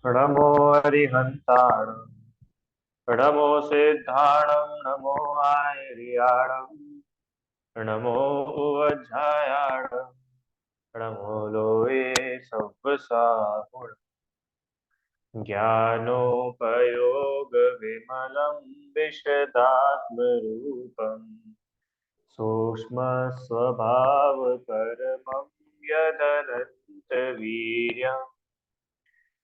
नमो हरिहंताणं नमो सिद्धाणं नमो आयर्याणं नमो उवज्झायाणं नमो लोये सव्वसाहुणं ज्ञानोपयोगविमलं विशदात्मरूपम् सूक्ष्मस्वभावपरमं यदनन्तवीर्यम्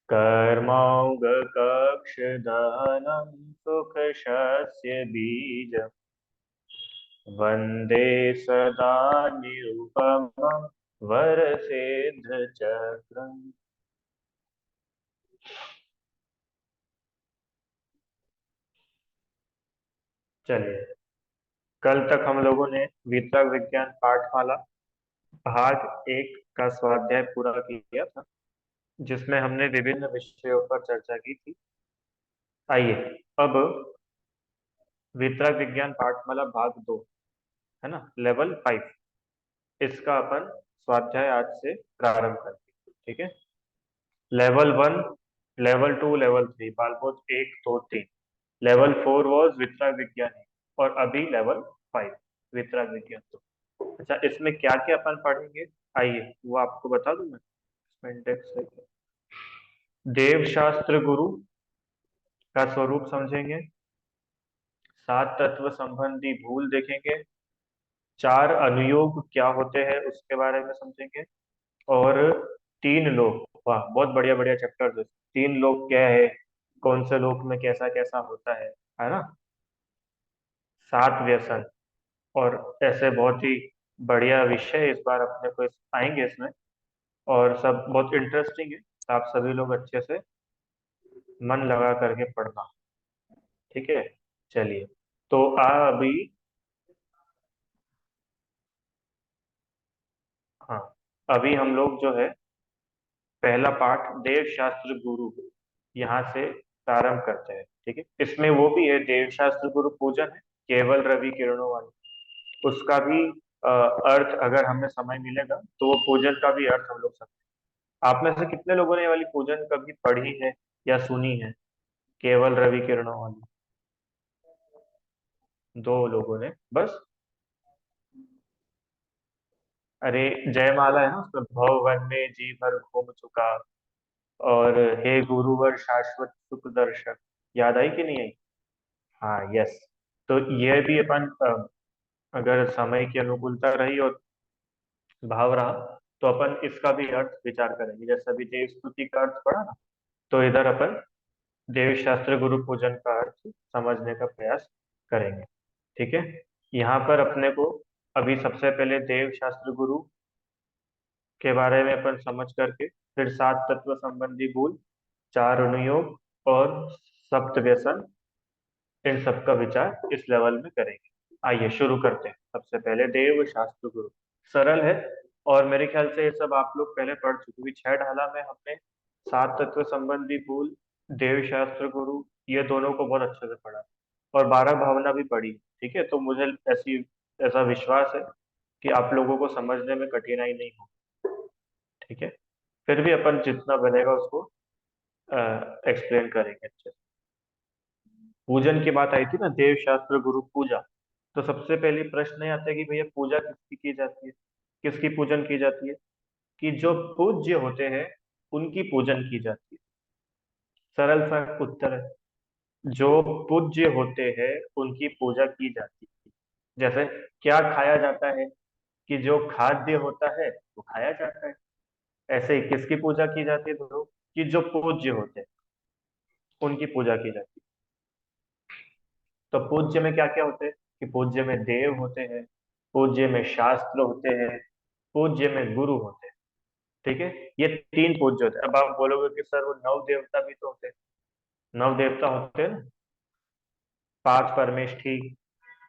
कर्मौघकक्षदहनं सुखशस्य बीजम् वन्दे सदा निरुपमं वरसिद्धचक्रम्। चलिए, कल तक हम लोगों ने वितरक विज्ञान पाठमाला भाग एक का स्वाध्याय पूरा किया था, जिसमें हमने विभिन्न विषयों पर चर्चा की थी। आइए अब वितरक विज्ञान पाठमाला भाग दो, है ना, लेवल 5, इसका अपन स्वाध्याय आज से प्रारंभ करते हैं। ठीक है, level 1, level 2, level 3, Balbodh 1, 2, 3। Level 4 was वितरक विज्ञान 1, और अभी लेवल 5 वितरक विज्ञान 2। अच्छा, इसमें क्या क्या अपन पढ़ेंगे, आइए वो आपको बता दूं मैं। इसमें इंडेक्स है। देव शास्त्र गुरु का स्वरूप समझेंगे, सात तत्व संबंधी भूल देखेंगे, चार अनुयोग क्या होते हैं उसके बारे में समझेंगे, और तीन लोक, वाह बहुत बढ़िया बढ़िया चैप्टर। तीन लोक क्या है, कौन से लोक में कैसा कैसा होता है ना। सात व्यसन, और ऐसे बहुत ही बढ़िया विषय इस बार अपने को आएंगे इसमें, और सब बहुत इंटरेस्टिंग है, तो आप सभी लोग अच्छे से मन लगा करके पढ़ना। ठीक है, चलिए, तो अभी, हाँ, अभी हम लोग जो है पहला पाठ देव शास्त्र गुरु यहाँ से प्रारंभ करते हैं। ठीक है, इसमें वो भी है, देव शास्त्र गुरु पूजन है, केवल रवि किरणों वाली, उसका भी अर्थ अगर हमें समय मिलेगा तो वो पूजन का भी अर्थ हम लोग सकते हैं। आप में से कितने लोगों ने ये वाली पूजन कभी पढ़ी है या सुनी है, केवल रवि किरणों वाली? दो लोगों ने बस। अरे, जयमाला है ना, उसमें भव वन में जी भर घूम चुका, और हे गुरुवर शाश्वत सुख दर्शक, याद आई कि नहीं आई? हाँ, यस। तो ये भी अपन अगर समय की अनुकूलता रही और भाव रहा, तो अपन इसका भी अर्थ विचार करेंगे। जैसे अभी देव स्तुति का अर्थ पढ़ा ना, तो इधर अपन देव शास्त्र गुरु पूजन का अर्थ समझने का प्रयास करेंगे। ठीक है, यहाँ पर अपने को अभी सबसे पहले देव शास्त्र गुरु के बारे में अपन समझ करके, फिर सात तत्व संबंधी भूल, चार अनुयोग और सप्त व्यसन, इन सब का विचार इस लेवल में करेंगे। आइए शुरू करते हैं। सबसे पहले देव शास्त्र गुरु, सरल है, और मेरे ख्याल से ये सब आप लोग पहले पढ़ चुके हैं। छह ढाला में हमने सात तत्व संबंधी भूल, देव शास्त्र गुरु, ये दोनों को बहुत अच्छे से पढ़ा, और 12 भावना भी पढ़ी। ठीक है, तो मुझे ऐसी ऐसा विश्वास है कि आप लोगों को समझने में कठिनाई नहीं हो। ठीक है, फिर भी अपन जितना बनेगा उसको एक्सप्लेन करेंगे अच्छे से। पूजन की बात आई थी ना, देव शास्त्र गुरु पूजा, तो सबसे पहले प्रश्न ये आता है कि भैया पूजा किसकी की जाती है, किसकी पूजन की जाती है? कि जो पूज्य होते हैं उनकी पूजन की जाती है। सरल सा उत्तर है, जो पूज्य होते हैं उनकी पूजा की जाती है। जैसे क्या खाया जाता है, कि जो खाद्य होता है वो खाया जाता है। ऐसे ही किसकी पूजा की जाती है तो, कि जो पूज्य होते हैं उनकी पूजा की जाती है। तो पूज्य में क्या क्या होते हैं, कि पूज्य में देव होते हैं, पूज्य में शास्त्र होते हैं, पूज्य में गुरु होते हैं। ठीक है, ये तीन पूज्य होते हैं। अब आप बोलोगे कि सर वो नव देवता भी तो होते हैं। नव देवता होते हैं ना, पांच परमेष्ठी,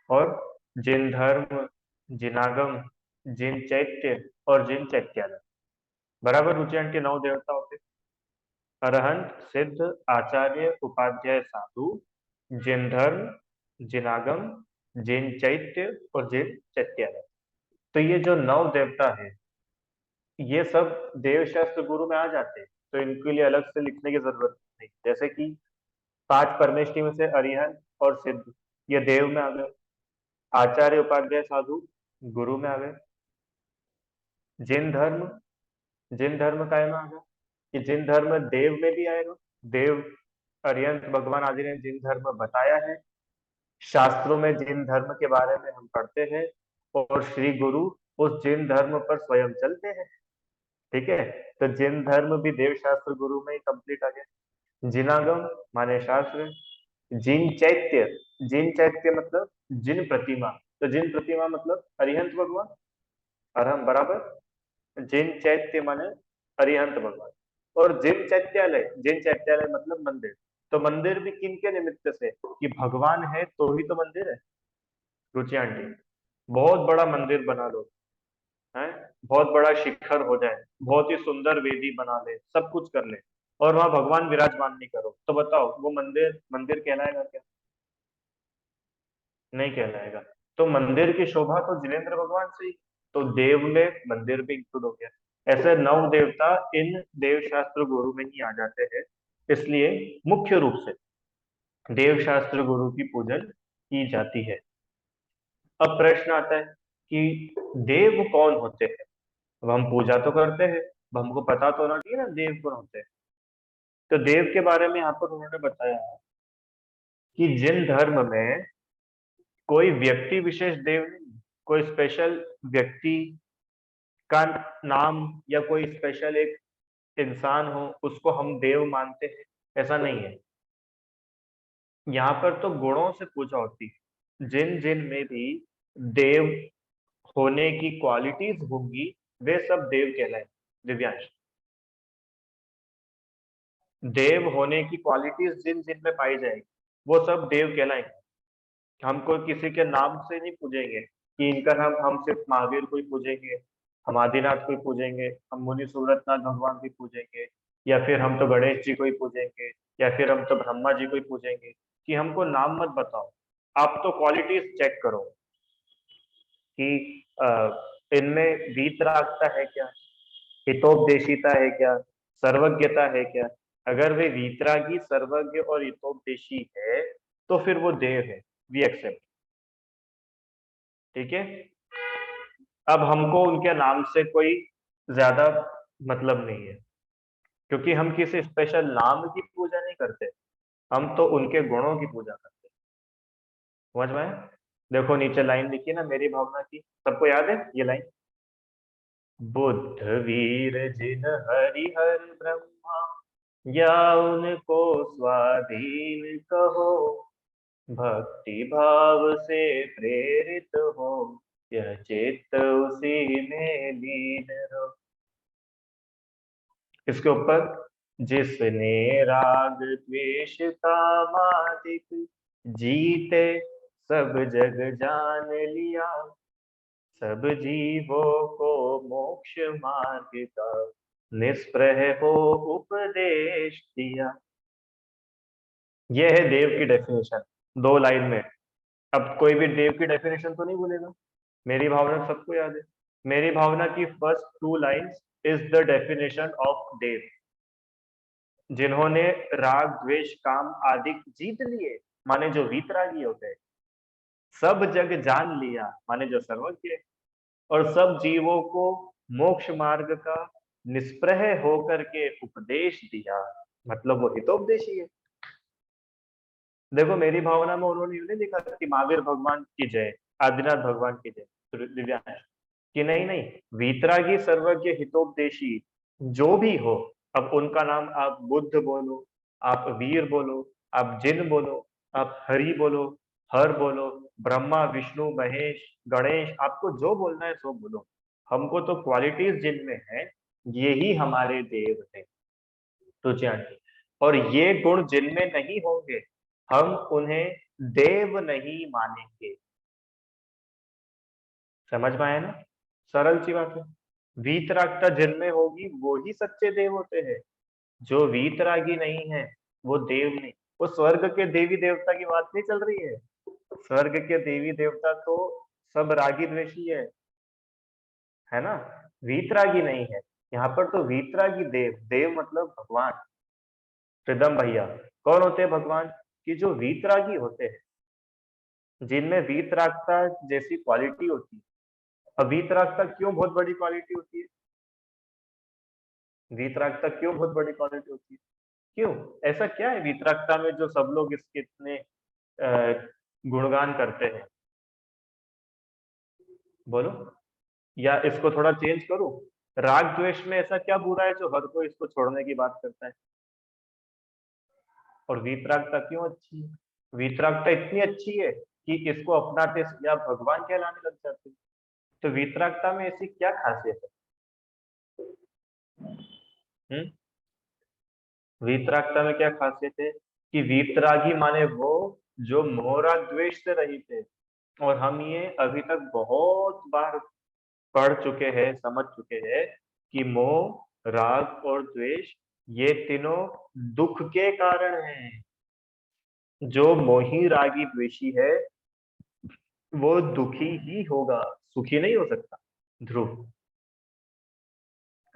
और जिन धर्म, जिनागम, जिन चैत्य, और जिन चैत्यालय, बराबर उज्जैन के नौ देवता होते हैं। अरहंत, सिद्ध, आचार्य, उपाध्याय, साधु, जिन धर्म, जिनागम, जिन चैत्य, और जिन चैत्यालय। तो ये जो नौ देवता है, ये सब देव शास्त्र गुरु में आ जाते हैं। तो इनके लिए अलग से लिखने की जरूरत नहीं। जैसे कि 5 परमेष्टि में से अरिहंत और सिद्ध, ये देव में आ गए। आचार्य उपाध्याय साधु गुरु में आ गए। जिन धर्म, जिन धर्म काय में आ गया कि जिन धर्म देव में भी आएगा। देव, अरिहंत, भगवान आदि ने जिन धर्म बताया है, शास्त्रों में जिन धर्म के बारे में हम पढ़ते हैं, और श्री गुरु उस जिन धर्म पर स्वयं चलते हैं। ठीक है, तो जिन धर्म भी देव शास्त्र गुरु में ही कंप्लीट आ गया। जिनागम माने शास्त्र। जिन चैत्य, जिन चैत्य मतलब जिन प्रतिमा, तो जिन प्रतिमा मतलब अरिहंत भगवान। और हम बराबर, जिन चैत्य माने अरिहंत भगवान। और जिन चैत्यालय, जिन चैत्यालय मतलब मंदिर। तो मंदिर भी किन के निमित्त से, कि भगवान है तो ही तो मंदिर है। रुचि आंटी, बहुत बड़ा मंदिर बना लो, है, बहुत बड़ा शिखर हो जाए, बहुत ही सुंदर वेदी बना ले, सब कुछ कर ले, और वहां भगवान विराजमान नहीं करो, तो बताओ वो मंदिर मंदिर कहलाएगा क्या? नहीं कहलाएगा। तो मंदिर की शोभा तो जिनेन्द्र भगवान से ही, तो देव में मंदिर भी इंक्लूड हो गया। ऐसे 9 देवता इन देव शास्त्र गुरु में ही आ जाते हैं। इसलिए मुख्य रूप से देव शास्त्र गुरु की पूजन की जाती है। अब प्रश्न आता है कि देव कौन होते हैं? अब हम पूजा तो करते हैं, अब हमको पता तो होना चाहिए ना देव कौन होते हैं। तो देव के बारे में यहाँ पर उन्होंने बताया कि जिन धर्म में कोई व्यक्ति विशेष देव नहीं, कोई स्पेशल व्यक्ति का नाम या कोई स्पेशल एक इंसान हो उसको हम देव मानते हैं, ऐसा नहीं है। यहाँ पर तो गुणों से पूजा होती है। जिन जिन में भी देव होने की क्वालिटीज होंगी, वे सब देव कहलाए। दिव्यांश, देव होने की क्वालिटीज जिन जिन में पाई जाएगी, वो सब देव कहलाएंगे। हमको किसी के नाम से नहीं पूजेंगे कि इनका नाम, हम सिर्फ महावीर को ही पूजेंगे, हम आदिनाथ को ही पूजेंगे, हम मुनि सूरतनाथ भगवान को ही पूजेंगे, या फिर हम तो गणेश जी को ही पूजेंगे, या फिर हम तो ब्रह्मा जी को ही पूजेंगे। कि हमको नाम मत बताओ, आप तो क्वालिटीज चेक करो कि इनमें वीतरागता है क्या, हितोपदेशिता है क्या, सर्वज्ञता है क्या। अगर वे वीतरागी, सर्वज्ञ और हितोपदेशी है, तो फिर वो देव है, वी एक्सेप्ट। ठीक है, अब हमको उनके नाम से कोई ज्यादा मतलब नहीं है, क्योंकि हम किसी स्पेशल नाम की पूजा नहीं करते, हम तो उनके गुणों की पूजा करते हैं। समझ में आया? देखो नीचे लाइन लिखी ना मेरी भावना की, सबको याद है ये लाइन? बुद्ध वीर जिन हरिहर ब्रह्मा, या उनको स्वाधीन कहो, भक्ति भाव से प्रेरित हो, यह चित्त उसी में लीन रहो। इसके ऊपर, जिसने राग द्वेष कामादिक जीते सब जग जान लिया, सब जीवों को मोक्ष मार्ग का निष्प्रह हो उपदेश दिया। यह है देव की डेफिनेशन, 2 लाइन में। अब कोई भी देव की डेफिनेशन तो नहीं बोलेगा, मेरी भावना सबको याद है। मेरी भावना की first 2 lines is the definition of Dev. जिन्होंने राग द्वेष काम आदि जीत लिए, माने जो वीतरागी होते हैं, सब जग जान लिया माने जो सर्वज्ञ है, और सब जीवों को मोक्ष मार्ग का निष्प्रह होकर के उपदेश दिया, मतलब वो हितोपदेशी है। देखो मेरी भावना में उन्होंने ये नहीं लिखा कि महावीर भगवान की जय, आदिनाथ भगवान की जय, तो दिव्यांश, कि नहीं नहीं, वीतरागी सर्वज्ञ हितोपदेशी जो भी हो, अब उनका नाम आप बुद्ध बोलो, आप वीर बोलो, आप जिन बोलो, आप हरि बोलो, हर बोलो, ब्रह्मा विष्णु महेश गणेश, आपको जो बोलना है सो बोलो, हमको तो क्वालिटीज जिनमें है, यही हमारे देव है। तो जानते, और ये गुण जिनमें नहीं होंगे, हम उन्हें देव नहीं मानेंगे। समझ में आया ना? सरल सी बात है। वीतरागता जिनमें होगी वो ही सच्चे देव होते हैं। जो वीतरागी नहीं है वो देव नहीं। वो स्वर्ग के देवी देवता की बात नहीं चल रही है। स्वर्ग के देवी देवता तो सब रागी द्वेषी है ना? वीतरागी नहीं है। यहाँ पर तो वीतरागी देव, देव मतलब भगवान। प्रीतम भैया, कौन होते हैं भगवान? कि जो वीतरागी होते हैं, जिनमें वीतरागता जैसी क्वालिटी होती है। अब वीतरागता क्यों बहुत बड़ी क्वालिटी होती है? वीतरागता क्यों बहुत बड़ी क्वालिटी होती है? क्यों? ऐसा क्या है वीतरागता में जो सब लोग इसके इतने गुणगान करते हैं? बोलो, या इसको थोड़ा चेंज करूं? राग द्वेष में ऐसा क्या बुरा है जो हर कोई इसको छोड़ने की बात करता है? और वीतरागता क्यों अच्छी है? वीतरागता इतनी अच्छी है कि इसको अपनाते या भगवान कहलाने लग जाते हैं। तो वीतरागता में ऐसी क्या खासियत है? वीतरागता में क्या खासियत है? कि वीतरागी माने वो जो मोह राग द्वेष से रहित है। और हम ये अभी तक बहुत बार पढ़ चुके हैं, समझ चुके हैं कि मोह, राग और द्वेष ये तीनों दुख के कारण हैं। जो मोही रागी द्वेषी है वो दुखी ही होगा, सुखी नहीं हो सकता। ध्रुव,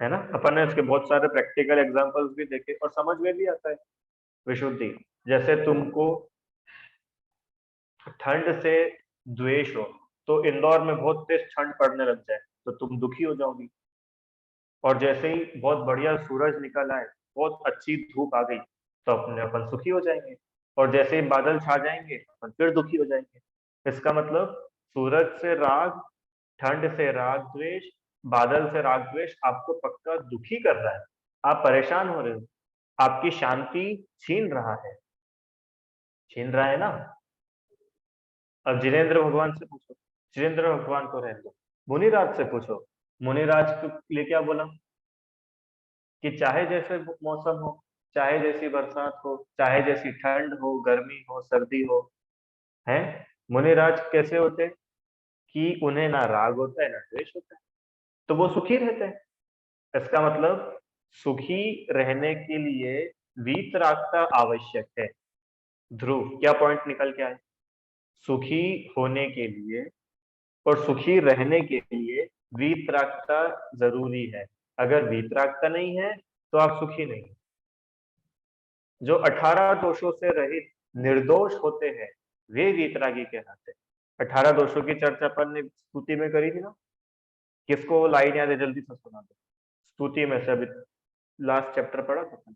है ना? अपन ने इसके बहुत सारे प्रैक्टिकल एग्जांपल्स भी देखे और समझ में भी आता है। विशुद्धि, जैसे तुमको ठंड से द्वेष हो, तो इंदौर में बहुत तेज ठंड पड़ने लग जाए तो तुम दुखी हो जाओगी। और जैसे ही बहुत बढ़िया सूरज निकल आए, बहुत अच्छी धूप आ गई, तो अपने अपन सुखी हो जाएंगे। और जैसे ही बादल छा जाएंगे अपन फिर दुखी हो जाएंगे। इसका मतलब सूरज से राग, ठंड से राग द्वेष, बादल से राग द्वेष आपको पक्का दुखी कर रहा है। आप परेशान हो रहे हो, आपकी शांति छीन रहा है। छीन रहा है ना? अब जिनेंद्र भगवान से पूछो, जिनेंद्र भगवान को रहने दो, मुनिराज से पूछो, मुनिराज के लिए क्या बोला? कि चाहे जैसे मौसम हो, चाहे जैसी बरसात हो, चाहे जैसी ठंड हो, गर्मी हो, सर्दी हो, है, मुनिराज कैसे होते? कि उन्हें ना राग होता है ना द्वेष होता है, तो वो सुखी रहते हैं। इसका मतलब सुखी रहने के लिए वीतरागता आवश्यक है। ध्रुव, क्या पॉइंट निकल के आए? सुखी होने के लिए और सुखी रहने के लिए वीतरागता जरूरी है। अगर वीतरागता नहीं है तो आप सुखी नहीं। जो 18 दोषों से रहित निर्दोष होते हैं वे वीतरागी कहलाते हैं। 18 दोषों की चर्चा अपन ने स्तुति में करी थी ना? किसको लाइन याद है? जल्दी से सुना दो। स्तुति में से अभी लास्ट चैप्टर पढ़ा था अपन।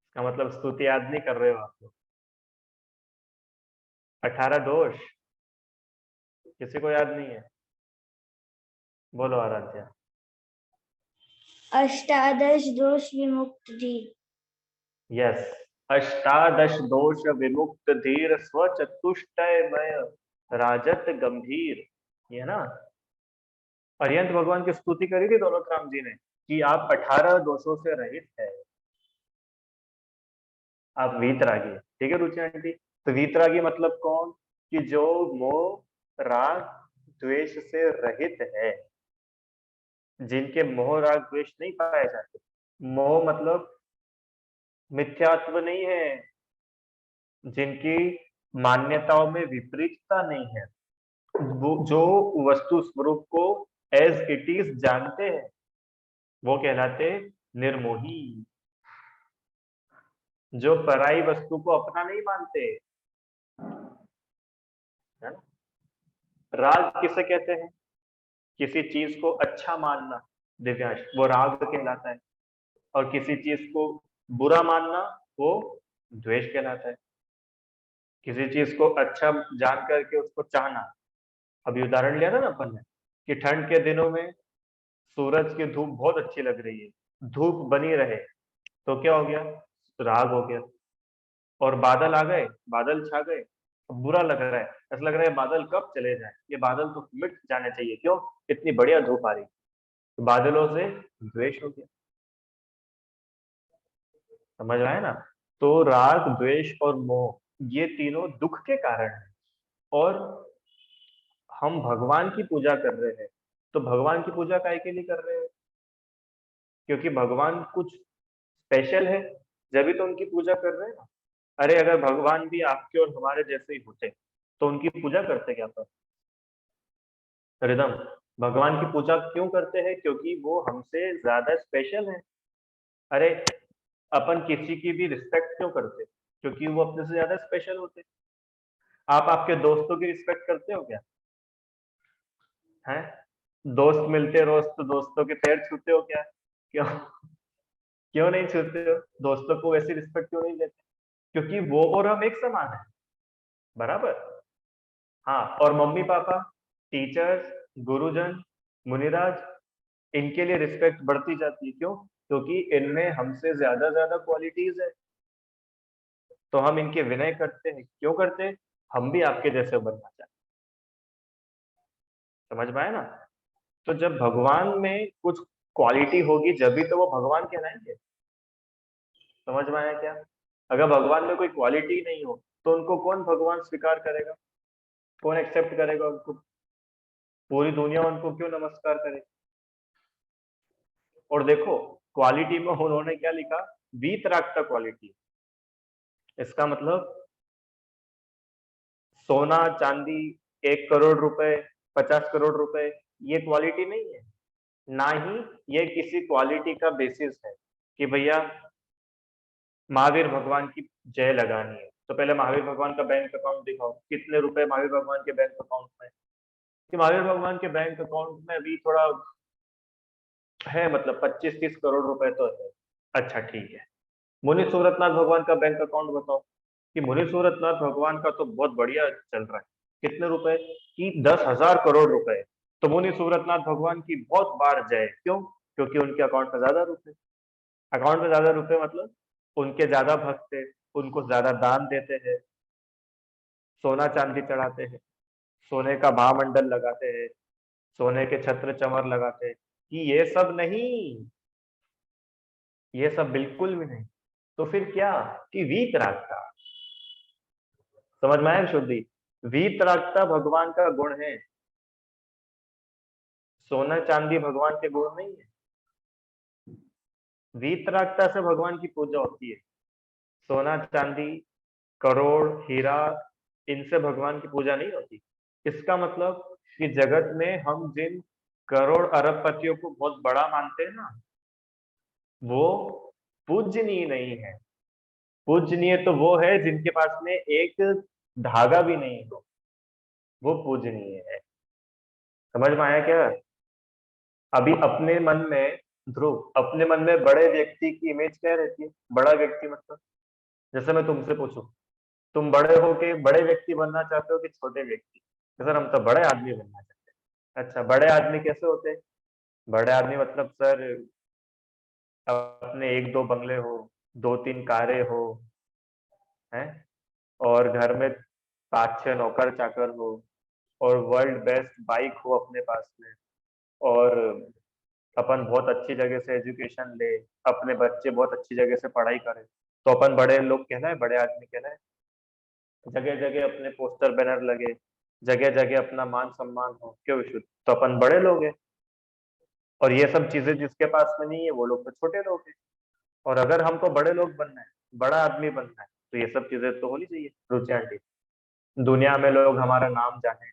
इसका मतलब स्तुति याद नहीं कर रहे हो आप लोग। 18 दोष किसी को याद नहीं है? बोलो आराध्या। अष्टादश दोष विमुक्त धीर। यस, अष्टादश दोष विमुक्त धीर स्वचतुष्टयमय राजत गंभीर, ये ना? अर्यंत भगवान की स्तुति करी थी दौलत राम जी ने कि आप 18 दोषों से रहित है, आप वीतरागी। ठीक है रुचि आंटी? तो वीतरागी मतलब कौन? कि जो मोह राग द्वेष से रहित है, जिनके मोह राग द्वेष नहीं पाए जाते। मोह मतलब मिथ्यात्व नहीं है, जिनकी मान्यताओं में विपरीतता नहीं है, वो जो वस्तु स्वरूप को एज इट इज जानते हैं, वो कहलाते निर्मोही। जो पराई वस्तु को अपना नहीं मानते, है ना? राग किसे कहते हैं? किसी चीज को अच्छा मानना, दिव्यांश, वो राग कहलाता है। और किसी चीज को बुरा मानना वो द्वेष कहलाता है। किसी चीज को अच्छा जान करके उसको चाहना, अभी उदाहरण लिया था ना अपन ने कि ठंड के दिनों में सूरज की धूप बहुत अच्छी लग रही है, धूप बनी रहे, तो क्या हो गया? राग हो गया। और बादल आ गए, बादल छा गए, अब बुरा लग रहा है, ऐसा लग रहा है बादल कब चले जाए, ये बादल तो मिट जाने चाहिए, क्यों? इतनी बढ़िया धूप आ रही। तो बादलों से द्वेष हो गया। समझ रहा है ना? तो राग द्वेष और मोह ये तीनों दुख के कारण है। और हम भगवान की पूजा कर रहे हैं, तो भगवान की पूजा काहे के लिए कर रहे हैं? क्योंकि भगवान कुछ स्पेशल है, जब भी तो उनकी पूजा कर रहे हैं ना। अरे अगर भगवान भी आपके और हमारे जैसे ही होते तो उनकी पूजा करते क्या? पर रिदम, भगवान की पूजा क्यों करते हैं? क्योंकि वो हमसे ज्यादा स्पेशल है। अरे, अपन किसी की भी रिस्पेक्ट क्यों करते? क्योंकि वो अपने से ज्यादा स्पेशल होते। आप आपके दोस्तों की रिस्पेक्ट करते हो क्या? हैं? दोस्त मिलते रोज तो दोस्तों के पैर छूते हो क्या? क्यों? क्यों नहीं छूते हो? दोस्तों को वैसी रिस्पेक्ट क्यों नहीं देते? क्योंकि वो और हम एक समान है। बराबर। हाँ, और मम्मी पापा, टीचर्स, गुरुजन, मुनिराज, इनके लिए रिस्पेक्ट बढ़ती जाती है। क्यों? क्योंकि इनमें हमसे ज्यादा ज्यादा क्वालिटीज है। तो हम इनके विनय करते हैं। क्यों करते हैं? हम भी आपके जैसे बनना चाहते हैं। समझ में आया ना? तो जब भगवान में कुछ क्वालिटी होगी जब भी तो वो भगवान कहलाएंगे। समझ में आया क्या? अगर भगवान में कोई क्वालिटी नहीं हो तो उनको कौन भगवान स्वीकार करेगा? कौन एक्सेप्ट करेगा उनको? पूरी दुनिया उनको क्यों नमस्कार करे? और देखो, क्वालिटी में उन्होंने क्या लिखा? वीतरागता क्वालिटी। इसका मतलब सोना चांदी, 1 करोड़ रुपए, 50 करोड़ रुपए, ये क्वालिटी नहीं है। ना ही ये किसी क्वालिटी का बेसिस है कि भैया महावीर भगवान की जय लगानी है तो पहले महावीर भगवान का बैंक अकाउंट दिखाओ, कितने रुपए महावीर भगवान के बैंक अकाउंट में। कि महावीर भगवान के बैंक अकाउंट में अभी थोड़ा है, मतलब 25-30 करोड़ रुपए तो है। अच्छा ठीक है। मुनि सूरतनाथ भगवान का बैंक अकाउंट बताओ। कि मुनि सूरतनाथ भगवान का तो बहुत बढ़िया चल रहा है। कितने रुपए? कि 10,000 करोड़ रुपए। तो मुनि सूरतनाथ भगवान की बहुत बार जय। क्यों? क्योंकि उनके अकाउंट में ज्यादा रुपए। अकाउंट में ज्यादा रुपए मतलब उनके ज्यादा भक्त है, उनको ज्यादा दान देते हैं, सोना चांदी चढ़ाते हैं, सोने का महामंडल लगाते हैं, सोने के छत्र चमर लगाते हैं। कि ये सब नहीं, ये सब बिल्कुल भी नहीं। तो फिर क्या? कि वीतरागता। समझ में आया शुद्धि? वीतरागता भगवान का गुण है। सोना चांदी भगवान के गुण नहीं है। वीतरागता से भगवान की पूजा होती है। सोना चांदी, करोड़, हीरा, इनसे भगवान की पूजा नहीं होती। इसका मतलब कि जगत में हम जिन करोड़ अरबपतियों को बहुत बड़ा मानते हैं ना, वो पूजनीय नहीं है। पूजनीय तो वो है जिनके पास में एक धागा भी नहीं हो, वो पूजनीय है। समझ में आया क्या? अभी अपने मन में, ध्रुव, अपने मन में बड़े व्यक्ति की इमेज क्या रहती है? बड़ा व्यक्ति मतलब, जैसे मैं तुमसे पूछूं, तुम बड़े हो के बड़े व्यक्ति बनना चाहते हो कि छोटे व्यक्ति? तो सर हम तो बड़े आदमी बनना चाहते हैं। अच्छा, बड़े आदमी कैसे होते हैं? बड़े आदमी मतलब सर अपने एक दो बंगले हो, दो तीन कारें हो, हैं, और घर में 5-6 नौकर चाकर हो, और वर्ल्ड बेस्ट बाइक हो अपने पास में, और अपन बहुत अच्छी जगह से एजुकेशन ले, अपने बच्चे बहुत अच्छी जगह से पढ़ाई करें, तो अपन बड़े लोग कहलाए, बड़े आदमी कहलाए। जगह जगह अपने पोस्टर बैनर लगे, जगह जगह अपना मान सम्मान हो, क्यों विशुद्ध, तो अपन बड़े लोग हैं। और ये सब चीजें जिसके पास में नहीं है वो लोग तो छोटे लोग हैं। और अगर हमको बड़े लोग बनना है, बड़ा आदमी बनना है, तो ये सब चीजें तो होनी चाहिए रुचि आंटी। दुनिया में लोग हमारा नाम जाने,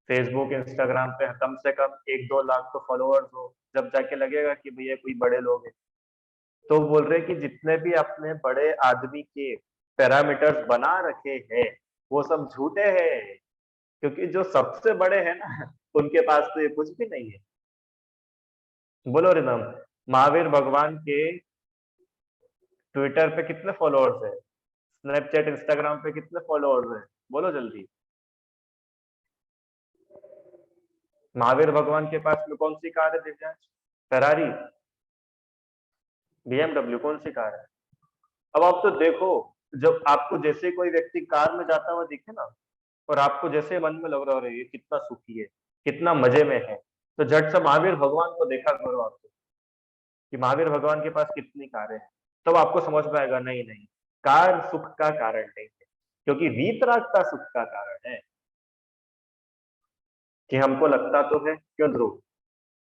फेसबुक इंस्टाग्राम पे कम से कम 1-2 लाख तो फॉलोअर्स हो, जब जाके लगेगा कि भैया कोई बड़े लोग हैं। तो बोल रहे कि जितने भी अपने बड़े आदमी के पैरामीटर्स बना रखे हैं वो सब झूठे हैं। क्योंकि जो सबसे बड़े हैं ना उनके पास तो ये कुछ भी नहीं है। बोलो रिदम। महावीर भगवान के ट्विटर पे कितने फॉलोअर्स है? स्नैपचैट इंस्टाग्राम पे कितने फॉलोअर्स है? बोलो जल्दी। महावीर भगवान के पास में कौन सी कार है दिव्यांश? फेरारी? बीएमडब्ल्यू? कौन सी कार है? अब आप तो देखो, जब आपको जैसे कोई व्यक्ति कार में जाता हुआ दिखे ना, और आपको जैसे मन में लग रहा हो ये कितना सुखी है, कितना मजे में है, तो झट से महावीर भगवान को देखा करो आपको कि महावीर भगवान के पास कितनी कारें हैं। तब आपको समझ में आएगा नहीं नहीं, कार सुख का कारण नहीं है, क्योंकि वीतरागता सुख का कारण है। कि हमको लगता तो है, क्यों ध्रुव,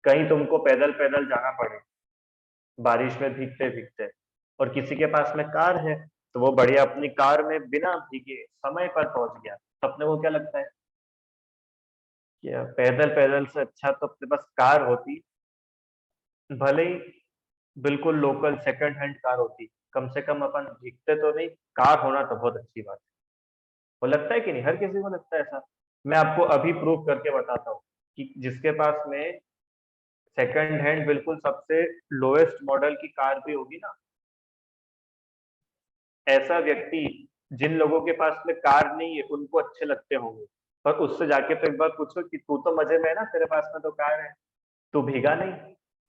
कहीं तुमको पैदल पैदल जाना पड़े बारिश में भीगते भीगते, और किसी के पास में कार है, तो वो बढ़िया अपनी कार में बिना भीगे समय पर पहुंच गया, तो अपने को क्या लगता है? क्या पैदल पैदल से अच्छा तो अपने पास कार होती, भले ही बिल्कुल लोकल सेकंड हैंड कार होती, कम से कम अपन भीगते तो नहीं। कार होना तो बहुत अच्छी बात है। वो लगता है कि नहीं, हर किसी को लगता है ऐसा। मैं आपको अभी प्रूव करके बताता हूँ कि जिसके पास में सेकंड हैंड बिल्कुल सबसे लोएस्ट मॉडल की कार भी होगी ना, ऐसा व्यक्ति, जिन लोगों के पास में कार नहीं है उनको अच्छे लगते होंगे, पर उससे जाके तो एक बार पूछो कि तू तो मजे में है ना, तेरे पास में तो कार है, तू भीगा नहीं?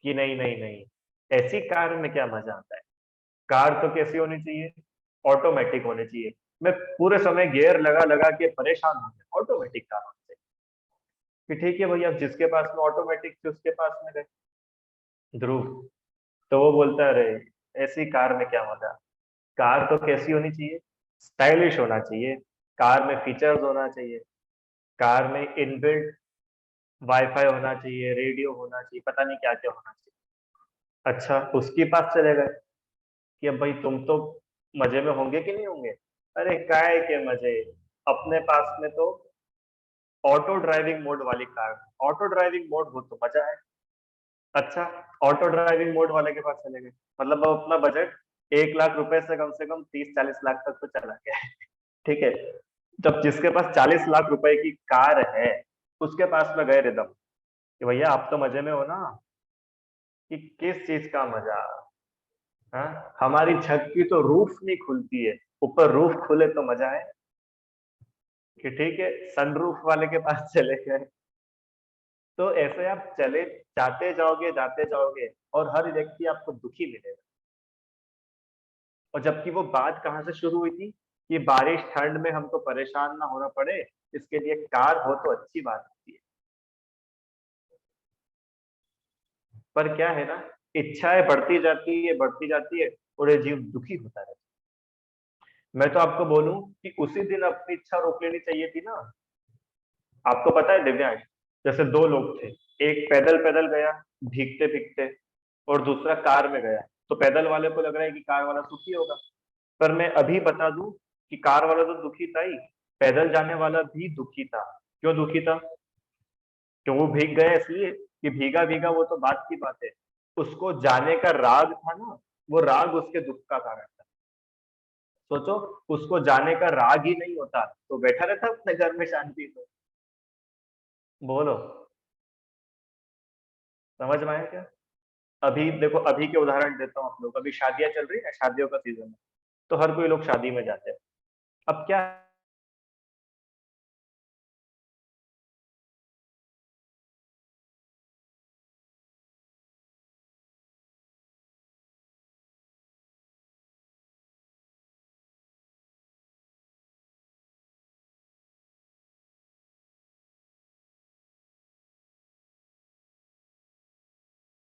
कि नहीं नहीं नहीं, ऐसी कार में क्या मजा आता है। कार तो कैसी होनी चाहिए? ऑटोमेटिक होनी चाहिए। मैं पूरे समय गियर लगा लगा के परेशान हूँ, ऑटोमेटिक कार होनी चाहिए। कि ठीक है भैया, जिसके पास में ऑटोमेटिक थी उसके पास में गए ध्रुव, तो वो बोलता है अरे ऐसी कार में क्या मजा। कार तो कैसी होनी चाहिए? स्टाइलिश होना चाहिए। कार में फीचर्स होना चाहिए। कार में इनबिल्ट वाईफाई होना चाहिए, रेडियो होना चाहिए, पता नहीं क्या क्या होना चाहिए। अच्छा, उसके पास चले गए कि अब भाई तुम तो मजे में होंगे कि नहीं होंगे? अरे काय के मजे, अपने पास में तो ऑटो ड्राइविंग मोड वाली कार, ऑटो ड्राइविंग मोड हो तो मजा है। अच्छा, ऑटो ड्राइविंग मोड वाले के पास चले गए, मतलब अब अपना बजट 1 लाख रुपए से कम 30-40 लाख तक तो चला गया है। ठीक है, जब जिसके पास 40 लाख रुपए की कार है उसके पास में गए रिदम कि भैया आप तो मजे में हो ना, कि किस चीज का मजा। हाँ, हमारी छत की तो रूफ नहीं खुलती है, ऊपर रूफ खुले तो मजा है। कि ठीक है, सनरूफ वाले के पास चले गए। तो ऐसे आप चले जाते जाओगे और हर व्यक्ति आपको दुखी मिलेगा। और जबकि वो बात कहाँ से शुरू हुई थी कि बारिश ठंड में हमको परेशान ना होना पड़े, इसके लिए कार हो तो अच्छी बात होती है। पर क्या है ना, इच्छाएं बढ़ती जाती है और ये जीव दुखी होता रहता है। मैं तो आपको बोलूं कि उसी दिन अपनी इच्छा रोक लेनी चाहिए थी ना। आपको पता है दिव्यांश, जैसे दो लोग थे, एक पैदल पैदल गया भीगते भीगते, और दूसरा कार में गया। तो पैदल वाले को लग रहा है कि कार वाला सुखी होगा, पर मैं अभी बता दूं कि कार वाला तो दुखी था ही, पैदल जाने वाला भी दुखी था। क्यों दुखी था? क्यों? वो भीग गया इसलिए कि भीगा भीगा वो तो बात की बात है, उसको जाने का राग था ना, वो राग उसके दुख का कारण था। सोचो, उसको जाने का राग ही नहीं होता तो बैठा रहता अपने घर में शांति से। बोलो, समझ में आया क्या? अभी देखो, अभी के उदाहरण देता हूँ आप लोग, अभी शादियां चल रही है, शादियों का सीजन है, तो हर कोई लोग शादी में जाते हैं। अब क्या,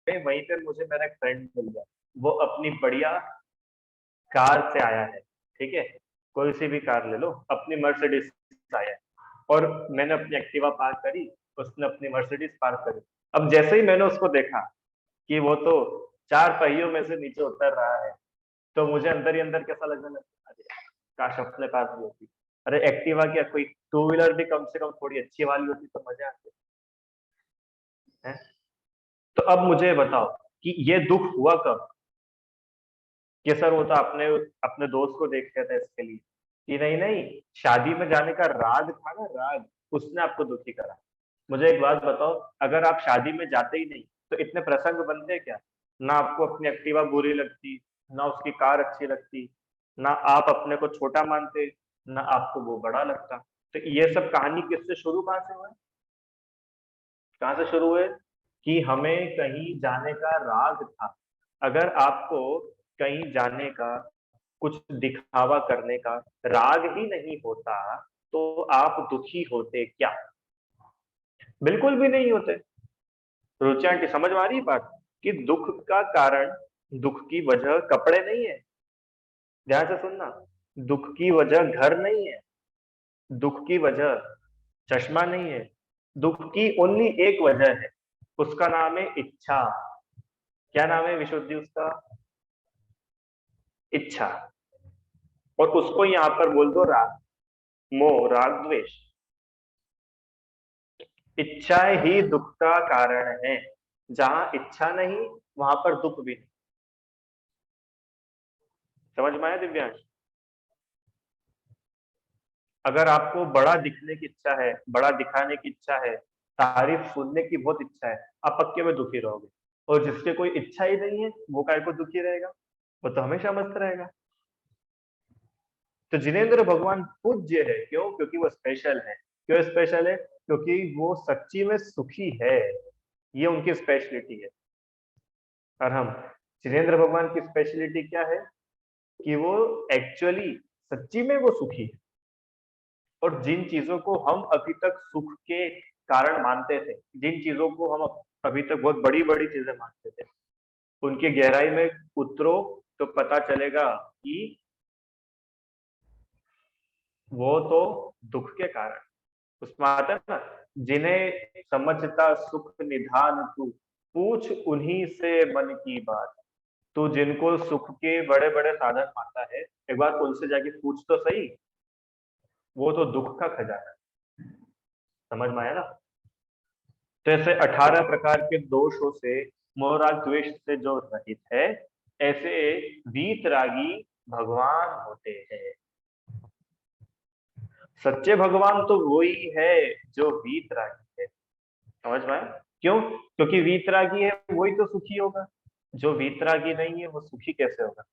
वहीं पे मुझे मेरा एक फ्रेंड मिल गया, वो अपनी बढ़िया कार से आया है। ठीक है, कोई सी भी कार ले लो, अपनी मर्सिडीज से आया है, और मैंने अपनी एक्टिवा पार्क करी, उसने अपनी मर्सिडीज पार्क करी। अब जैसे ही मैंने उसको देखा कि वो तो 4 पहियों में से नीचे उतर रहा है, तो मुझे अंदर ही अंदर कैसा लगने लगा, अरे काश अपने पास भी होती। अरे एक्टिवा क्या, कोई टू व्हीलर भी कम से कम थोड़ी अच्छी वाली होती तो मजा आते हैं। तो अब मुझे बताओ कि ये दुख हुआ कब? कि सर वो तो अपने अपने दोस्त को देख रहा था इसके लिए, कि नहीं नहीं, शादी में जाने का राग था ना, राग, उसने आपको दुखी करा। मुझे एक बात बताओ, अगर आप शादी में जाते ही नहीं तो इतने प्रसंग बनते क्या? ना आपको अपनी एक्टिवा बुरी लगती, ना उसकी कार अच्छी लगती, ना आप अपने को छोटा मानते, ना आपको वो बड़ा लगता। तो ये सब कहानी किससे शुरू, कहाँ से हुआ? कहाँ से शुरू हुए? कि हमें कहीं जाने का राग था। अगर आपको कहीं जाने का, कुछ दिखावा करने का राग ही नहीं होता, तो आप दुखी होते क्या? बिल्कुल भी नहीं होते। रुचि आंटी, समझ में आ रही है बात? कि दुख का कारण, दुख की वजह कपड़े नहीं है। ध्यान से सुनना, दुख की वजह घर नहीं है, दुख की वजह चश्मा नहीं है, दुख की ओनली एक वजह है, उसका नाम है इच्छा। क्या नाम है विशुद्धि उसका? इच्छा। और उसको यहाँ पर बोल दो राग, मोह, राग, द्वेष। इच्छाएं ही दुख का कारण है। जहां इच्छा नहीं वहां पर दुख भी नहीं। समझ में आया दिव्यांश? अगर आपको बड़ा दिखने की इच्छा है, बड़ा दिखाने की इच्छा है, तारीफ सुनने की बहुत इच्छा है, आप पक्के में दुखी रहोगे। और जिसके कोई इच्छा ही नहीं है वो काय को दुखी रहेगा? वो तो हमेशा मस्त रहेगा। तो जिनेंद्र भगवान पूज्य है, क्यों? क्योंकि वो स्पेशल है। क्यों स्पेशल है? क्योंकि वो सच्ची में सुखी है। ये उनकी स्पेशलिटी है। और हम, जिनेंद्र भगवान की स्पेशलिटी क्या है? कि वो एक्चुअली सच्ची में वो सुखी है। और जिन चीजों को हम अभी तक सुख के कारण मानते थे, जिन चीजों को हम अभी तक बहुत बड़ी बड़ी चीजें मानते थे, उनकी गहराई में उतरो तो पता चलेगा कि वो तो दुख के कारण। उसमें आता है ना, जिन्हें समझता सुख निधान तू, पूछ उन्हीं से मन की बात। तो जिनको सुख के बड़े बड़े साधन मानता है, एक बार उनसे जाके पूछ तो सही। वो तो दुख का खजाना है। समझ में आया ना? तो ऐसे 18 प्रकार के दोषों से, मोह राग द्वेष से जो रहित है, ऐसे वीतरागी भगवान होते हैं। सच्चे भगवान तो वही है जो वीतरागी है। समझ में आया? क्यों? क्योंकि वीतरागी है वही तो सुखी होगा। जो वीतरागी नहीं है वो सुखी कैसे होगा?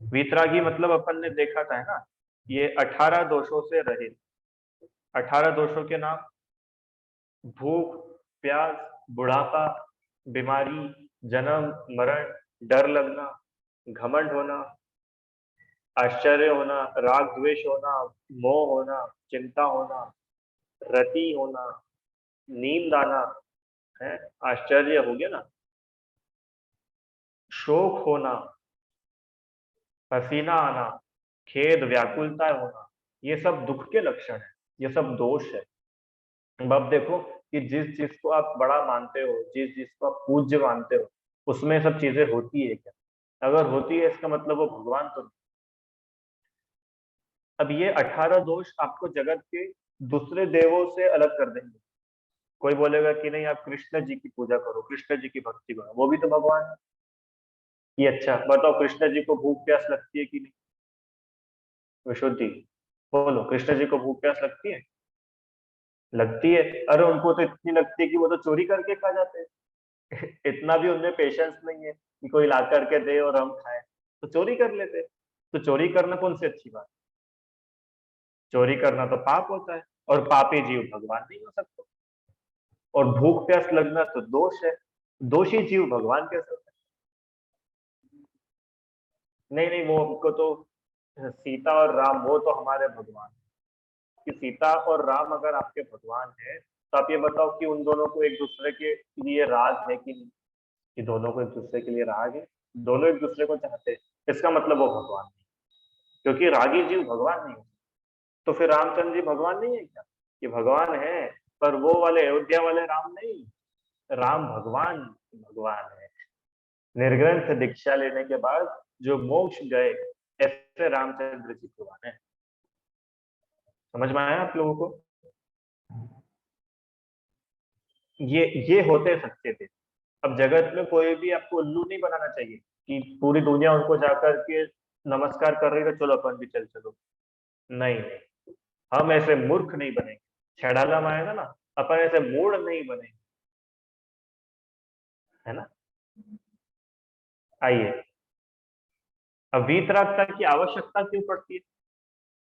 वीतरागी मतलब अपन ने देखा था, है ना, ये 18 दोषों से रहित। 18 दोषों के नाम: भूख, प्यास, बुढ़ापा, बीमारी, जन्म, मरण, डर लगना, घमंड होना, आश्चर्य होना, राग द्वेष होना, मोह होना, चिंता होना, रति होना, नींद आना, है, आश्चर्य हो गया ना, शोक होना, पसीना आना, खेद व्याकुलता होना, ये सब दुख के लक्षण है। ये सब दोष है। अब देखो कि जिस चीज को आप बड़ा मानते हो, जिस चीज को आप पूज्य मानते हो, उसमें सब चीजें होती है क्या? अगर होती है इसका मतलब वो भगवान तो नहीं। अब ये 18 दोष आपको जगत के दूसरे देवों से अलग कर देंगे। कोई बोलेगा कि नहीं, आप कृष्ण जी की पूजा करो, कृष्ण जी की भक्ति करो, वो भी तो भगवान है। ये अच्छा बताओ, कृष्ण जी को भूख प्यास लगती है कि नहीं? विशुद्धि, बोलो, कृष्ण जी को भूख प्यास लगती है? लगती है। अरे उनको तो इतनी लगती है कि वो तो चोरी करके खा जाते हैं। इतना भी उनमें पेशेंस नहीं है कि कोई ला करके दे और हम खाएं, तो चोरी कर लेते। तो चोरी करना कौन सी अच्छी बात? चोरी करना तो पाप होता है। और पापी जीव भगवान नहीं हो सकते। और भूख प्यास लगना तो दोष है। दोषी जीव भगवान कैसे होता है? नहीं नहीं, वो हमको तो सीता और राम वो तो हमारे भगवान। कि सीता और राम अगर आपके भगवान है, तो आप ये बताओ कि उन दोनों को एक दूसरे के लिए राग है कि नहीं? कि दोनों को एक दूसरे के लिए राग है। दोनों एक दूसरे को चाहते हैं, इसका मतलब वो भगवान नहीं। क्योंकि रागी जीव भगवान नहीं हो। तो फिर रामचंद्र जी भगवान नहीं है क्या? ये भगवान है, पर वो वाले अयोध्या वाले राम नहीं। राम भगवान भगवान है। निर्ग्रंथ दीक्षा लेने के बाद जो मोक्ष गए, ऐसे रामचंद्र जी भगवान है। समझ में आया आप लोगों को? ये होते सच्चे थे। अब जगत में कोई भी आपको उल्लू नहीं बनाना चाहिए कि पूरी दुनिया उनको जाकर के नमस्कार कर रही है तो चलो अपन भी चल चलो। नहीं नहीं, हम ऐसे मूर्ख नहीं बनेंगे। छेड़ाला में आएगा ना, अपन ऐसे मूड नहीं बनेंगे। है ना? आइए, अब वीतरागता की आवश्यकता क्यों पड़ती है?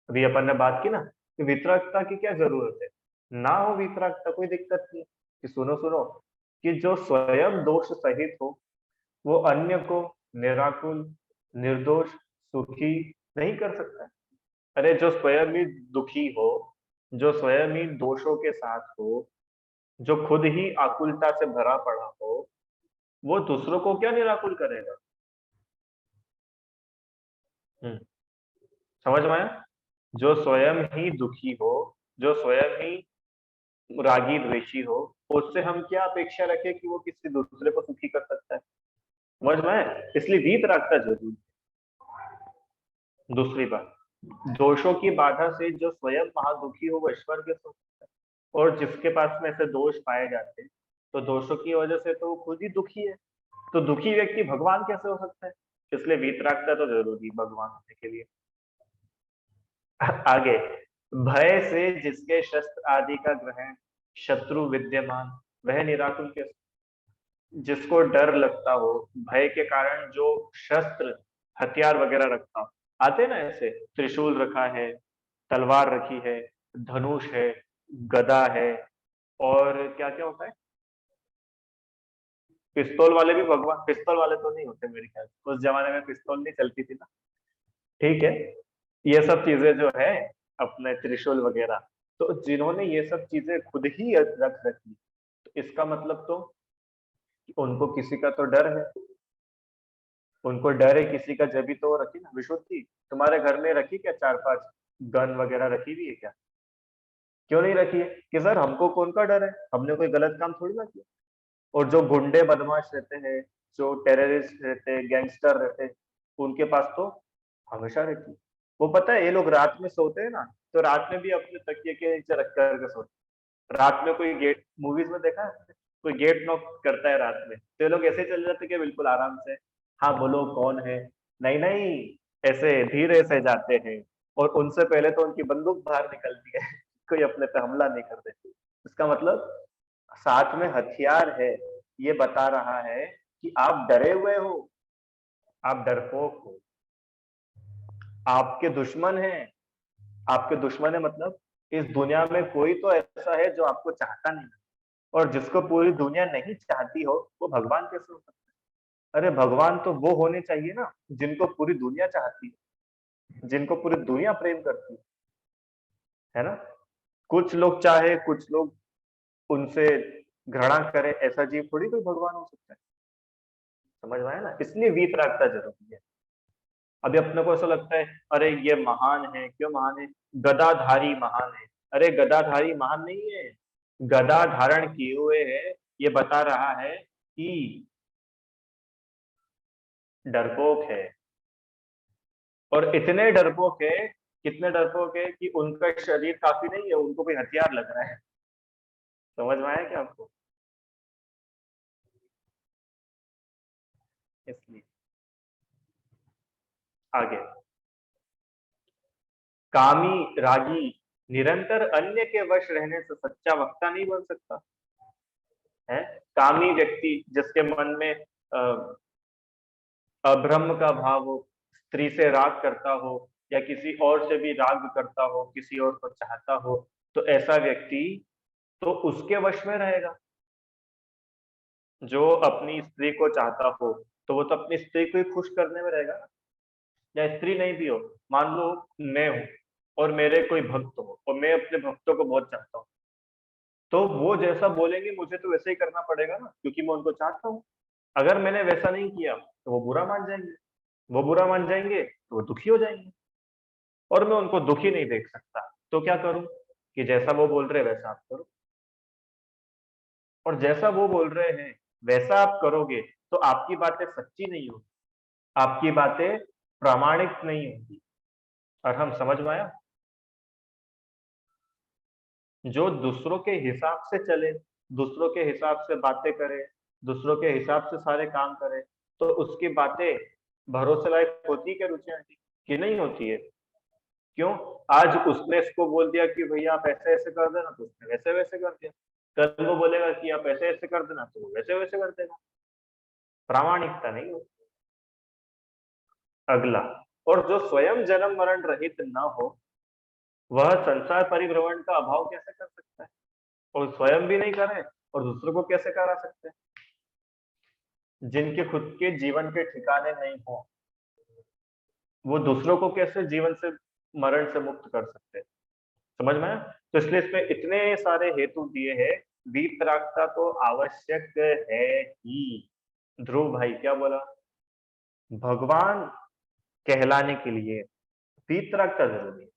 अभी अपन ने बात की ना कि वीतरागता की क्या जरूरत है। ना हो वीतरागता कोई दिक्कत नहीं। कि सुनो सुनो, कि जो स्वयं दोष सहित हो, वो अन्य को निराकुल, निर्दोष, सुखी नहीं कर सकता। अरे जो स्वयं ही दुखी हो, जो स्वयं ही दोषों के साथ हो, जो खुद ही आकुलता से भरा पड़ा हो, वो दूसरों को क्या निराकुल करेगा? हम्म, समझ में आया? जो स्वयं ही दुखी हो, जो स्वयं ही रागी द्वेषी हो, उससे हम क्या अपेक्षा रखें कि वो किसी दूसरे को सुखी कर सकता है? समझ में आया? इसलिए वीत रखता जरूरी है। दूसरी बात, दोषों की बाधा से जो स्वयं महादुखी हो वो ईश्वर के सुख। और जिसके पास में ऐसे दोष पाए जाते हैं, तो दोषों की वजह से तो वो खुद ही दुखी है। तो दुखी व्यक्ति भगवान कैसे हो सकता है? इसलिए वीतरागता तो जरूरी भगवान होने के लिए। आगे, भय से जिसके शस्त्र आदि का ग्रहण शत्रु विद्यमान, वह निराकुल कैसे? जिसको डर लगता हो, भय के कारण जो शस्त्र हथियार वगैरह रखता हो, आते हैं ना ऐसे, त्रिशूल रखा है, तलवार रखी है, धनुष है, गदा है, और क्या क्या होता है, पिस्तौल वाले भी भगवान, पिस्तौल वाले तो नहीं होते मेरे ख्याल से, उस जमाने में पिस्तौल नहीं चलती थी ना। ठीक है, ये सब चीजें जो है, अपने त्रिशूल वगैरह, तो जिन्होंने ये सब चीजें खुद ही रख रखी, तो इसका मतलब तो कि उनको किसी का तो डर है। उनको डर है किसी का, जब भी तो वो रखी ना विशुद्धि। तुम्हारे घर में रखी क्या 4-5 गन वगैरह रखी हुई है क्या? क्यों नहीं रखी है? कि सर हमको कौन का डर है, हमने कोई गलत काम थोड़ी ना किया। और जो गुंडे बदमाश रहते हैं, जो टेररिस्ट रहते हैं, गैंगस्टर रहते हैं, उनके पास तो हमेशा रहती है। वो पता है, ये लोग रात में सोते हैं ना, तो रात में भी अपने तकिए के नीचे रख कर सोते हैं। रात में कोई गेट, मूवीज में देखा है, कोई गेट नॉक करता है रात में, तो ये लोग ऐसे चले जाते कि बिल्कुल आराम से, हाँ बोलो कौन है। नहीं नहीं, ऐसे धीरे से जाते हैं, और उनसे पहले तो उनकी बंदूक बाहर निकलती है। कोई अपने पे हमला नहीं कर देते। इसका मतलब साथ में हथियार है, ये बता रहा है कि आप डरे हुए हो, आप डरपोक हो, आपके दुश्मन हैं। आपके दुश्मन है मतलब इस दुनिया में कोई तो ऐसा है जो आपको चाहता नहीं, और जिसको पूरी दुनिया नहीं चाहती हो, वो भगवान कैसे हो सकता है? अरे भगवान तो वो होने चाहिए ना जिनको पूरी दुनिया चाहती है, जिनको पूरी दुनिया प्रेम करती है ना। कुछ लोग चाहे, कुछ लोग उनसे घृणा करे, ऐसा जीव थोड़ी कोई भगवान हो सकता है। समझ में आया ना, इसलिए वीतरागता जरूरी है। अभी अपने को ऐसा लगता है, अरे ये महान है, क्यों महान है? गदाधारी महान है। अरे गदाधारी महान नहीं है, गदा धारण किए हुए है, ये बता रहा है कि डरपोक है। और इतने डरपोक है, कितने डरपोक है कि उनका शरीर काफी नहीं है, उनको कोई हथियार लग रहा है। समझ में आया क्या आपको? इसलिए आगे, कामी रागी निरंतर अन्य के वश रहने से सच्चा वक्ता नहीं बन सकता है। कामी व्यक्ति जिसके मन में अभ्रम का भाव हो, स्त्री से राग करता हो, या किसी और से भी राग करता हो, किसी और को चाहता हो, तो ऐसा व्यक्ति तो उसके वश में रहेगा। जो अपनी स्त्री को चाहता हो, तो वो तो अपनी स्त्री को ही खुश करने में रहेगा ना। या स्त्री नहीं भी हो, मान लो मैं हूं, और मेरे कोई भक्त हो, और मैं अपने भक्तों को बहुत चाहता हूँ, तो वो जैसा बोलेंगे मुझे तो वैसे ही करना पड़ेगा ना, क्योंकि मैं उनको चाहता हूँ। अगर मैंने वैसा नहीं किया तो वो बुरा मान जाएंगे, वो बुरा मान जाएंगे तो वो दुखी हो जाएंगे, और मैं उनको दुखी नहीं देख सकता। तो क्या करूं? कि जैसा वो बोल रहे हैं वैसा आप करो, और जैसा वो बोल रहे हैं वैसा आप करोगे, तो आपकी बातें सच्ची नहीं होगी, आपकी बातें प्रामाणिक नहीं होगी। और हम समझ में आया? जो दूसरों के हिसाब से चले, दूसरों के हिसाब से बातें करे, दूसरों के हिसाब से सारे काम करे, तो उसकी बातें भरोसे लायक होती है क्या रुचि आंटी? कि नहीं होती है? क्यों? आज उसने इसको बोल दिया कि भैया आप ऐसे ऐसे कर देना, तो उसने वैसे वैसे कर दिया। कल वो बोलेगा कि आप ऐसे ऐसे कर देना, तो वो वैसे वैसे कर देगा। प्रामाणिकता नहीं हो। अगला, और जो स्वयं जन्म मरण रहित न हो, वह संसार परिभ्रमण का अभाव कैसे कर सकता है? और स्वयं भी नहीं करे, और दूसरों को कैसे करा सकते हैं? जिनके खुद के जीवन के ठिकाने नहीं हो, वो दूसरों को कैसे जीवन से, मरण से मुक्त कर सकते हैं? समझ में आया? तो इसलिए इसमें इतने सारे हेतु दिए हैं। वीतरागता तो आवश्यक है ही। ध्रुव भाई क्या बोला? भगवान कहलाने के लिए वीतरागता जरूरी है।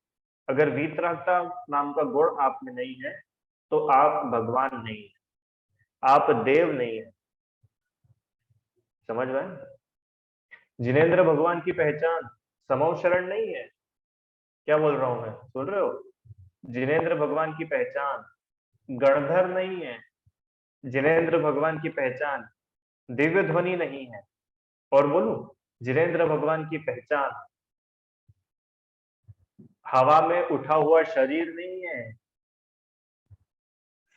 अगर वीतरागता नाम का गुण आप में नहीं है, तो आप भगवान नहीं है, आप देव नहीं है। समझ में आया? जिनेंद्र भगवान की पहचान समो शरण नहीं है। क्या बोल रहा हूं मैं, सुन रहे हो? जिनेंद्र भगवान की पहचान गणधर नहीं है, जिनेंद्र भगवान की पहचान दिव्य ध्वनि नहीं है। और बोलूं, जिनेंद्र भगवान की पहचान हवा में उठा हुआ शरीर नहीं है।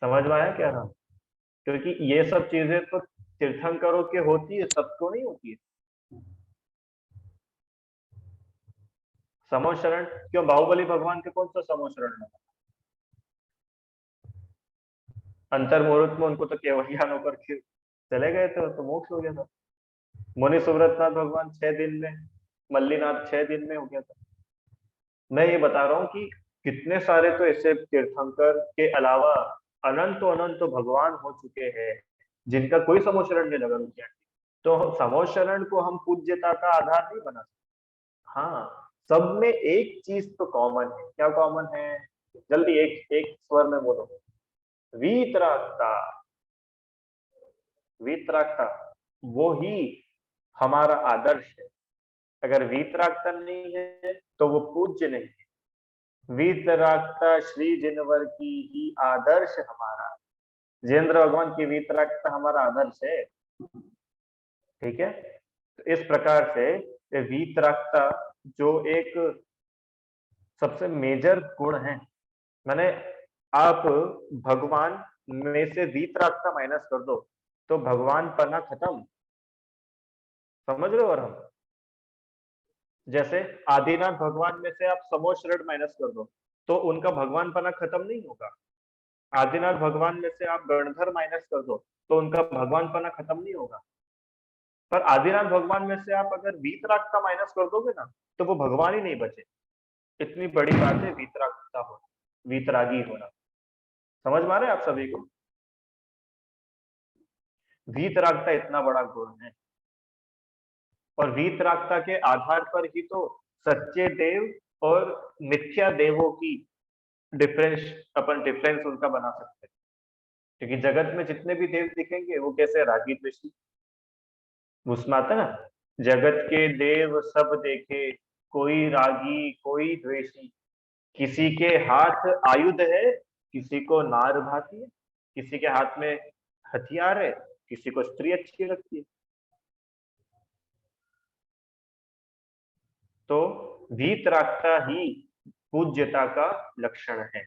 समझ में आया क्या रहा? क्योंकि ये सब चीजें तो तीर्थंकरों के होती है, सबको नहीं होती है। समोशरण क्यों? बाहुबली भगवान के कौन सा समोशरण है? अंतर्मुहूर्त में उनको तो केवल ज्ञान होकर के चले गए थे, तो मोक्ष हो गया था। मुनि सुव्रतनाथ भगवान 6 दिन में, मल्लीनाथ 6 दिन में हो गया था। मैं ये बता रहा हूँ कि कितने सारे तो ऐसे तीर्थंकर के अलावा अनंत अनंत भगवान हो चुके हैं जिनका कोई समोशरण नहीं लगा रुक। तो समोशरण को हम पूज्यता का आधार नहीं बना सकते। हाँ, सब में एक चीज तो कॉमन है। क्या कॉमन है? जल्दी एक एक स्वर में बोलो। वीतरागता। वीतरागता वो ही हमारा आदर्श है। अगर वीतरागता नहीं है तो वो पूज्य नहीं है। वीतरागता श्री जिनवर की ही आदर्श हमारा। जिनेंद्र भगवान की वीतरागता हमारा आदर्श है। ठीक है, तो इस प्रकार से ये वीतरागता जो एक सबसे मेजर गुण है। मैंने आप भगवान में से वीतरागता माइनस कर दो तो भगवान पना खत्म। समझ रहे हो? और हम जैसे आदिनाथ भगवान में से आप समोशरण माइनस कर दो तो उनका भगवान पना खत्म नहीं होगा। आदिनाथ भगवान में से आप गणधर माइनस कर दो तो उनका भगवान पना खत्म नहीं होगा। पर आदिनाथ भगवान में से आप अगर वीतरागता माइनस कर दोगे ना तो वो भगवान ही नहीं बचे। इतनी बड़ी बात है वीतरागता होना, वीतरागी होना। समझ में आ रहा है आप सभी को? वीतरागता इतना बड़ा गुण है और वीतरागता के आधार पर ही तो सच्चे देव और मिथ्या देवों की डिफरेंस उनका बना सकते हैं। क्योंकि जगत में जितने भी देव दिखेंगे वो कैसे? रागी द्वेषी। उसमें आता है ना, जगत के देव सब देखे, कोई रागी कोई द्वेषी। किसी के हाथ आयुध है, किसी को नार भाती है। किसी के हाथ में हथियार है, किसी को स्त्री अच्छी लगती है। तो वीतरागता ही पूज्यता का लक्षण है।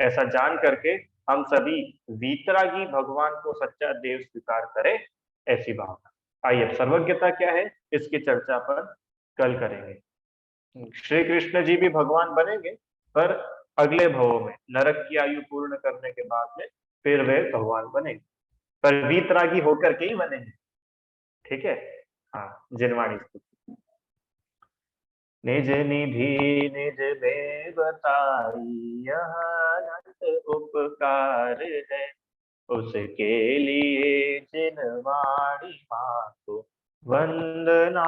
ऐसा जान करके हम सभी वीतरागी भगवान को सच्चा देव स्वीकार करें, ऐसी भावना। आइए, अब सर्वज्ञता क्या है इसकी चर्चा पर कल करेंगे। श्री कृष्ण जी भी भगवान बनेंगे, पर अगले भवों में, नरक की आयु पूर्ण करने के बाद में फिर वे भगवान बनेंगे, पर वीतरागी होकर के ही बनेंगे। ठीक है? हाँ, जिनवाणी स्तुति। निज निधि निज में बताई, यह अनंत उपकार है। उसके लिए जिनवाणी माँ को वंदना।